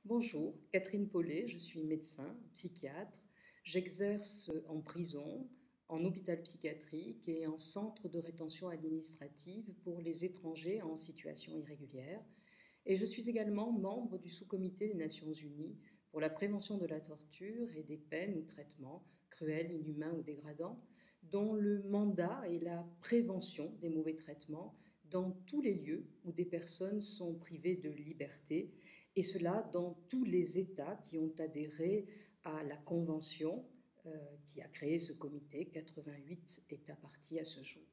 Bonjour, Catherine Paulet, je suis médecin, psychiatre. J'exerce en prison, en hôpital psychiatrique et en centre de rétention administrative pour les étrangers en situation irrégulière. Et je suis également membre du sous-comité des Nations Unies pour la prévention de la torture et des peines ou traitements cruels, inhumains ou dégradants, dont le mandat est la prévention des mauvais traitements dans tous les lieux où des personnes sont privées de liberté, et cela dans tous les États qui ont adhéré à la Convention qui a créé ce comité, 88 États partis à ce jour.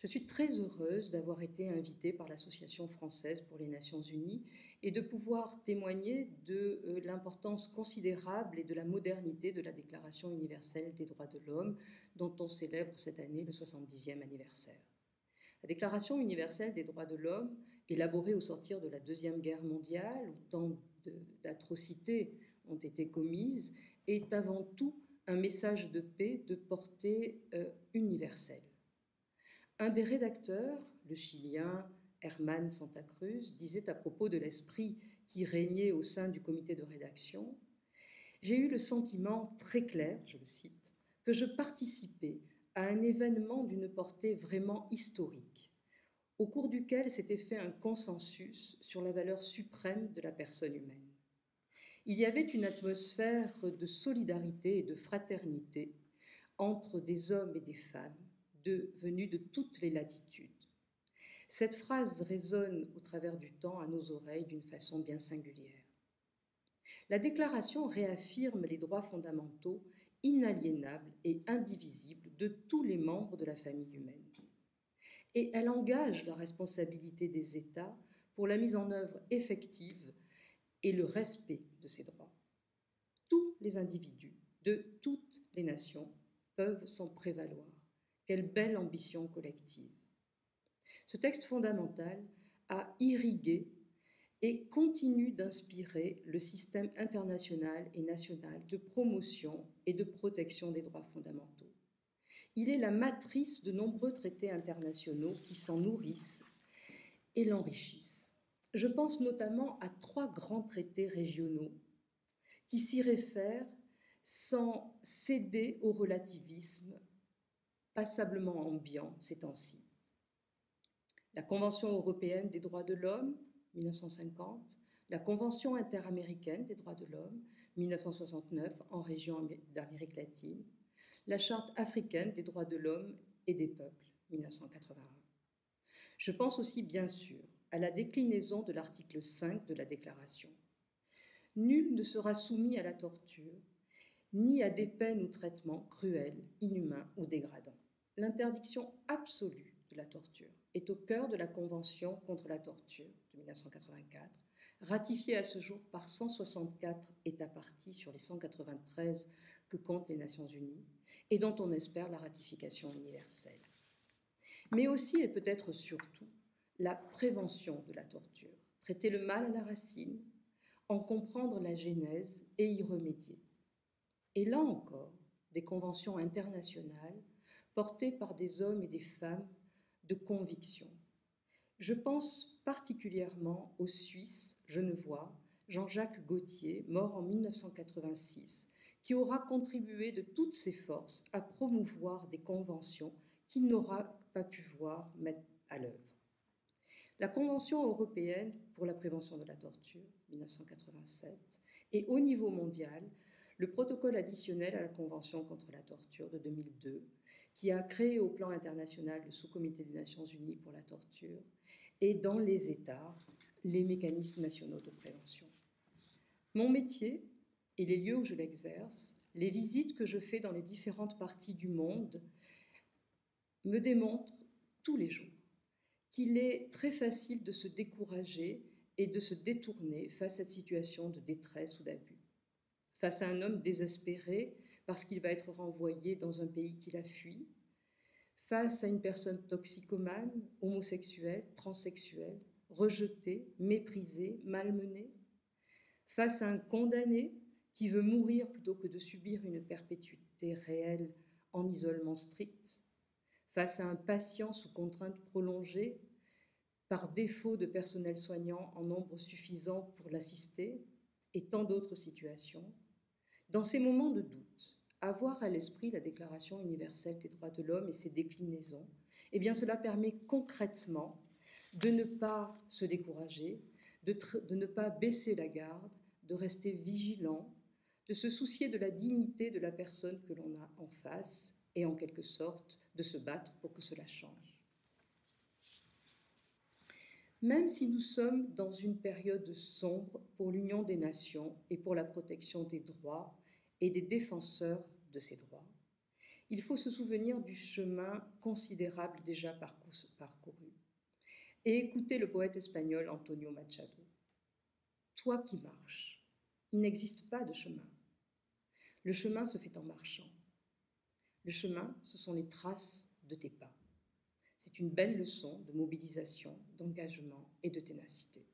Je suis très heureuse d'avoir été invitée par l'Association française pour les Nations Unies et de pouvoir témoigner de l'importance considérable et de la modernité de la Déclaration universelle des droits de l'homme, dont on célèbre cette année le 70e anniversaire. La Déclaration universelle des droits de l'homme, élaborée au sortir de la Deuxième Guerre mondiale, où tant d'atrocités ont été commises, est avant tout un message de paix de portée universelle. Un des rédacteurs, le Chilien Herman Santa Cruz, disait à propos de l'esprit qui régnait au sein du comité de rédaction: « J'ai eu le sentiment très clair, je le cite, que je participais à un événement d'une portée vraiment historique, au cours duquel s'était fait un consensus sur la valeur suprême de la personne humaine. Il y avait une atmosphère de solidarité et de fraternité entre des hommes et des femmes venus de toutes les latitudes. » Cette phrase résonne au travers du temps à nos oreilles d'une façon bien singulière. La Déclaration réaffirme les droits fondamentaux inaliénables et indivisibles de tous les membres de la famille humaine. Et elle engage la responsabilité des États pour la mise en œuvre effective et le respect de ces droits. Tous les individus de toutes les nations peuvent s'en prévaloir. Quelle belle ambition collective! Ce texte fondamental a irrigué et continue d'inspirer le système international et national de promotion et de protection des droits fondamentaux. Il est la matrice de nombreux traités internationaux qui s'en nourrissent et l'enrichissent. Je pense notamment à 3 grands traités régionaux qui s'y réfèrent sans céder au relativisme passablement ambiant ces temps-ci. La Convention européenne des droits de l'homme, 1950, la Convention interaméricaine des droits de l'homme, 1969, en région d'Amérique latine, la Charte africaine des droits de l'homme et des peuples, 1981. Je pense aussi, bien sûr, à la déclinaison de l'article 5 de la Déclaration. Nul ne sera soumis à la torture, ni à des peines ou traitements cruels, inhumains ou dégradants. L'interdiction absolue de la torture est au cœur de la Convention contre la torture de 1984, ratifiée à ce jour par 164 États partis sur les 193 que comptent les Nations Unies et dont on espère la ratification universelle. Mais aussi et peut-être surtout la prévention de la torture, traiter le mal à la racine, en comprendre la genèse et y remédier. Et là encore, des conventions internationales portées par des hommes et des femmes de conviction. Je pense particulièrement au Suisse genevois Jean-Jacques Gaultier, mort en 1986, qui aura contribué de toutes ses forces à promouvoir des conventions qu'il n'aura pas pu voir mettre à l'œuvre. La Convention européenne pour la prévention de la torture, 1987, et au niveau mondial, le protocole additionnel à la Convention contre la torture de 2002, qui a créé au plan international le sous-comité des Nations Unies pour la torture, et dans les États, les mécanismes nationaux de prévention. Mon métier et les lieux où je l'exerce, les visites que je fais dans les différentes parties du monde, me démontrent tous les jours qu'il est très facile de se décourager et de se détourner face à cette situation de détresse ou d'abus. Face à un homme désespéré parce qu'il va être renvoyé dans un pays qu'il a fui, face à une personne toxicomane, homosexuelle, transsexuelle, rejetée, méprisée, malmenée, face à un condamné qui veut mourir plutôt que de subir une perpétuité réelle en isolement strict, face à un patient sous contrainte prolongée, par défaut de personnel soignant en nombre suffisant pour l'assister, et tant d'autres situations, dans ces moments de doute, avoir à l'esprit la Déclaration universelle des droits de l'homme et ses déclinaisons, eh bien cela permet concrètement de ne pas se décourager, de ne pas baisser la garde, de rester vigilant, de se soucier de la dignité de la personne que l'on a en face et en quelque sorte de se battre pour que cela change. Même si nous sommes dans une période sombre pour l'Union des nations et pour la protection des droits et des défenseurs de ces droits, il faut se souvenir du chemin considérable déjà parcouru et écouter le poète espagnol Antonio Machado. Toi qui marches, il n'existe pas de chemin. Le chemin se fait en marchant. Le chemin, ce sont les traces de tes pas. C'est une belle leçon de mobilisation, d'engagement et de ténacité.